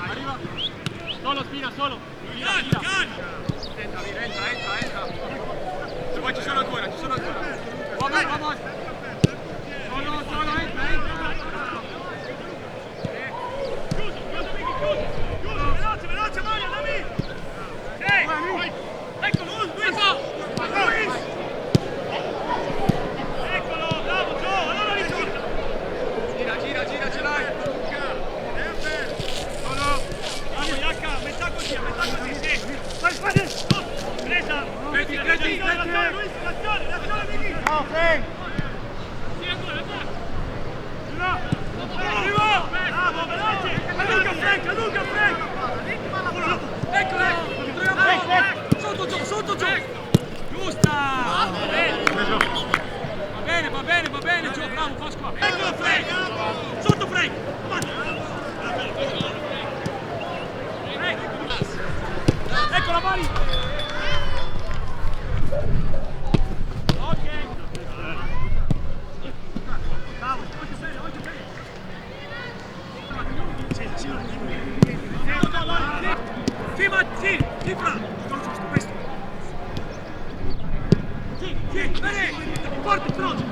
Arriva. Solo Spina, solo. Entra. Se poi ci sono ancora. Vamos. Solo, entra. Veloce, Mario, dammi! Eccolo, Luis! Eccolo, bravo, Gio, allora ritorna! Gira, ce l'hai! Solo! Bravo, Iacca, metà così, sì! Vai! Presa! Vedi! Luis, l'azione, Miki! No, Frank! Sì, ancora! Arrivo! Bravo, veloce! A Luca, Frank! Eccolo! Sotto Gio! Giusta! Va bene Gio, bravo Pasqua! Eccolo Frank! Sotto Frank! Eccola Mari! Ok! Bravo, oggi bene! Sì, bravo! Questo! Sì, bene! Forte, veloce!